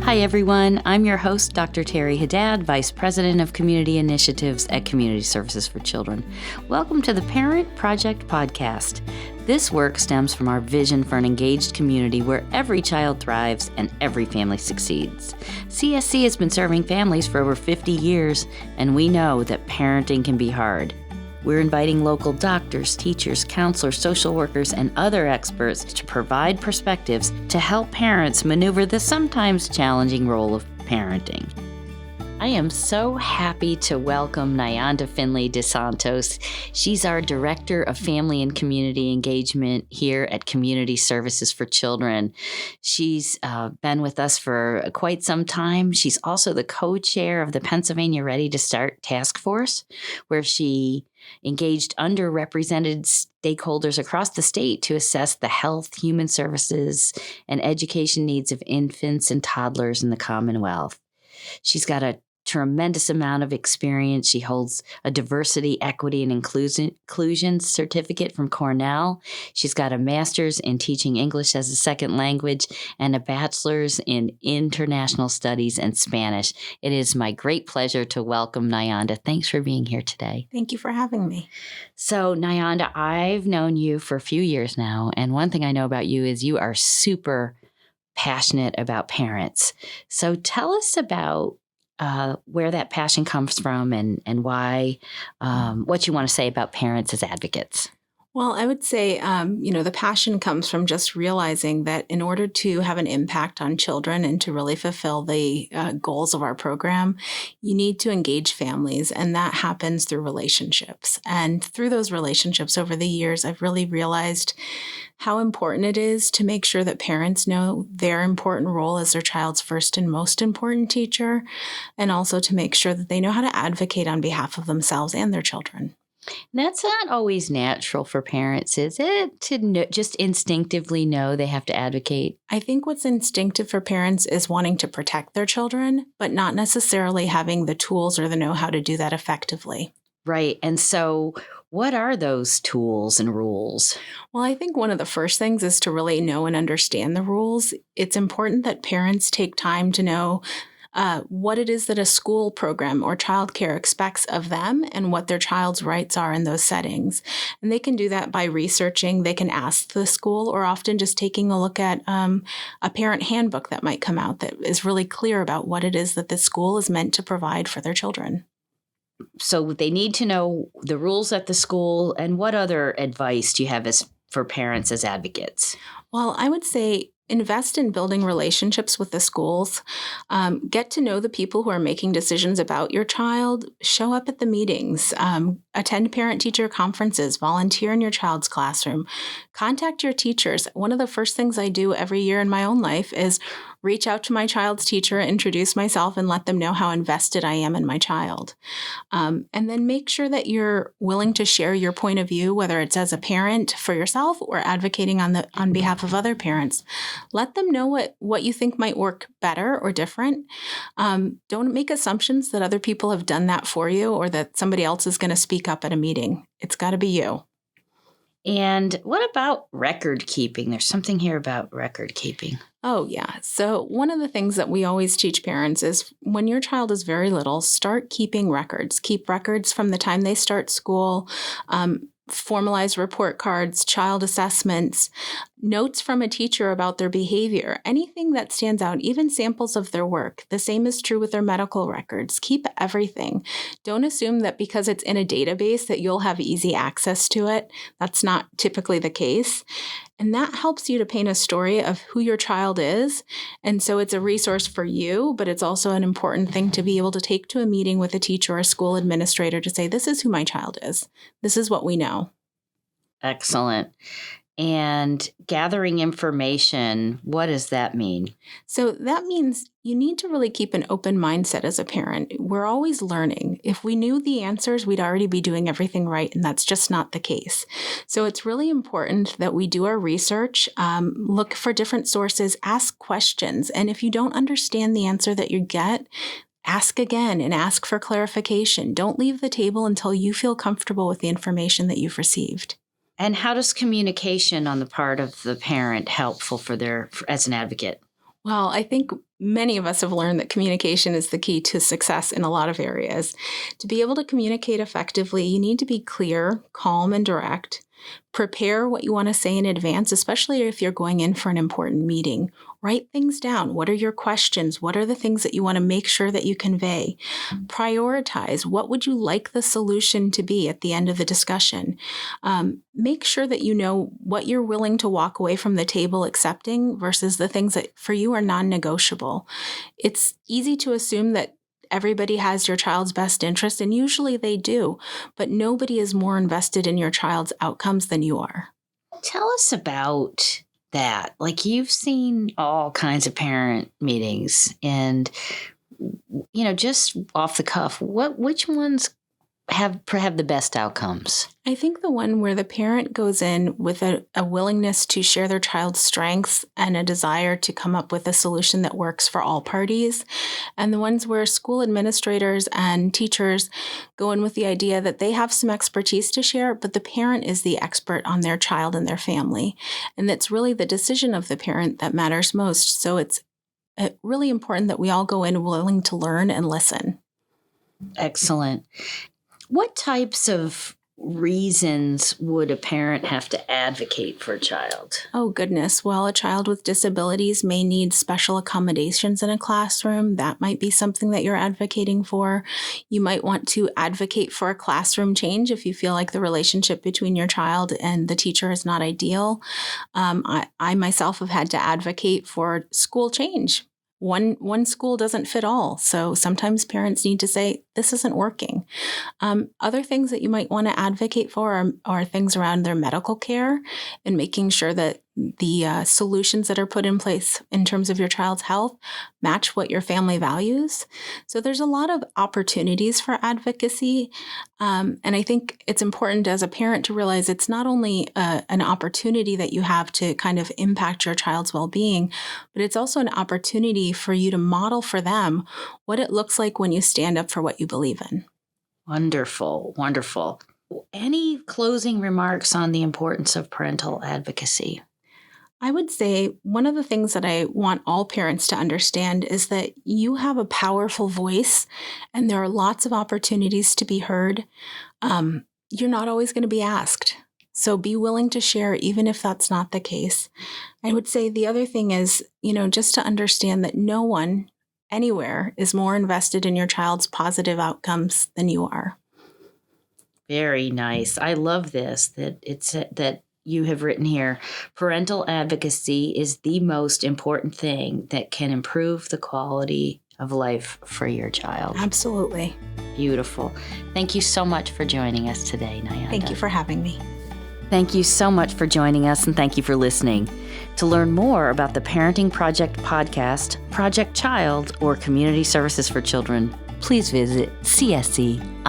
Hi, everyone. I'm your host, Dr. Terry Haddad, Vice President of Community Initiatives at Community Services for Children. Welcome to the Parent Project Podcast. This work stems from our vision for an engaged community where every child thrives and every family succeeds. CSC has been serving families for over 50 years, and we know that parenting can be hard. We're inviting local doctors, teachers, counselors, social workers, and other experts to provide perspectives to help parents maneuver the sometimes challenging role of parenting. I am so happy to welcome Nyanda Finley DeSantos. She's our Director of Family and Community Engagement here at Community Services for Children. She's been with us for quite some time. She's also the co-chair of the Pennsylvania Ready to Start Task Force, where she engaged underrepresented stakeholders across the state to assess the health, human services, and education needs of infants and toddlers in the Commonwealth. She's got a tremendous amount of experience. She holds a diversity, equity, and inclusion certificate from Cornell. She's got a master's in teaching English as a second language and a bachelor's in international studies and Spanish. It is my great pleasure to welcome Nyanda. Thanks for being here today. Thank you for having me. So, Nyanda, I've known you for a few years now, and one thing I know about you is you are super passionate about parents. So tell us about where that passion comes from and why, what you want to say about parents as advocates. Well, I would say, the passion comes from just realizing that in order to have an impact on children and to really fulfill the goals of our program, you need to engage families, and that happens through relationships. And through those relationships over the years, I've really realized how important it is to make sure that parents know their important role as their child's first and most important teacher, and also to make sure that they know how to advocate on behalf of themselves and their children. That's not always natural for parents, is it? To just instinctively know they have to advocate? I think what's instinctive for parents is wanting to protect their children, but not necessarily having the tools or the know-how to do that effectively. Right. And so what are those tools and rules? Well, I think one of the first things is to really know and understand the rules. It's important that parents take time to know what it is that a school program or childcare expects of them and what their child's rights are in those settings. And they can do that by researching. They can ask the school, or often just taking a look at a parent handbook that might come out that is really clear about what it is that the school is meant to provide for their children. So they need to know the rules at the school. And what other advice do you have for parents as advocates? Well, I would say invest in building relationships with the schools. Get to know the people who are making decisions about your child. Show up at the meetings. Attend parent-teacher conferences. Volunteer in your child's classroom. Contact your teachers. One of the first things I do every year in my own life is reach out to my child's teacher, introduce myself, and let them know how invested I am in my child. And then make sure that you're willing to share your point of view, whether it's as a parent for yourself or advocating on behalf of other parents. Let them know what you think might work better or different. Don't make assumptions that other people have done that for you or that somebody else is going to speak up at a meeting. It's got to be you. And what about record keeping? There's something here about record keeping. Oh, yeah. So one of the things that we always teach parents is when your child is very little, start keeping records. Keep records from the time they start school, formalized report cards, child assessments, notes from a teacher about their behavior, anything that stands out, even samples of their work. The same is true with their medical records. Keep everything. Don't assume that because it's in a database that you'll have easy access to it. That's not typically the case. And that helps you to paint a story of who your child is. And so it's a resource for you, but it's also an important thing to be able to take to a meeting with a teacher or a school administrator to say, this is who my child is. This is what we know. Excellent. And gathering information, what does that mean? So that means you need to really keep an open mindset as a parent. We're always learning. If we knew the answers, we'd already be doing everything right, and that's just not the case. So it's really important that we do our research, look for different sources, ask questions. And if you don't understand the answer that you get, ask again and ask for clarification. Don't leave the table until you feel comfortable with the information that you've received. And how does communication on the part of the parent helpful as an advocate? Well, I think many of us have learned that communication is the key to success in a lot of areas. To be able to communicate effectively, you need to be clear, calm, and direct. Prepare what you want to say in advance, especially if you're going in for an important meeting. Write things down. What are your questions? What are the things that you want to make sure that you convey? Prioritize. What would you like the solution to be at the end of the discussion? Make sure that you know what you're willing to walk away from the table accepting versus the things that for you are non-negotiable. It's easy to assume that everybody has your child's best interest, and usually they do, but nobody is more invested in your child's outcomes than you are. Tell us about that. Like, you've seen all kinds of parent meetings, and, just off the cuff, which ones have the best outcomes? I think the one where the parent goes in with a willingness to share their child's strengths and a desire to come up with a solution that works for all parties, and the ones where school administrators and teachers go in with the idea that they have some expertise to share, but the parent is the expert on their child and their family. And it's really the decision of the parent that matters most. So it's really important that we all go in willing to learn and listen. Excellent. What types of reasons would a parent have to advocate for a child? Oh, goodness. Well, a child with disabilities may need special accommodations in a classroom. That might be something that you're advocating for. You might want to advocate for a classroom change if you feel like the relationship between your child and the teacher is not ideal. I myself have had to advocate for school change. One school doesn't fit all. So sometimes parents need to say, this isn't working. Other things that you might want to advocate for are things around their medical care and making sure that the solutions that are put in place in terms of your child's health match what your family values. So there's a lot of opportunities for advocacy. And I think it's important as a parent to realize it's not only an opportunity that you have to kind of impact your child's well-being, but it's also an opportunity for you to model for them what it looks like when you stand up for what you believe in. Wonderful, wonderful. Any closing remarks on the importance of parental advocacy? I would say one of the things that I want all parents to understand is that you have a powerful voice and there are lots of opportunities to be heard. You're not always going to be asked. So be willing to share even if that's not the case. I would say the other thing is, just to understand that no one anywhere is more invested in your child's positive outcomes than you are. Very nice. I love this, that you have written here. Parental advocacy is the most important thing that can improve the quality of life for your child. Absolutely. Beautiful. Thank you so much for joining us today, Nyanda. Thank you for having me. Thank you so much for joining us, and thank you for listening. To learn more about the Parenting Project podcast, Project Child, or Community Services for Children, please visit cscinc.org.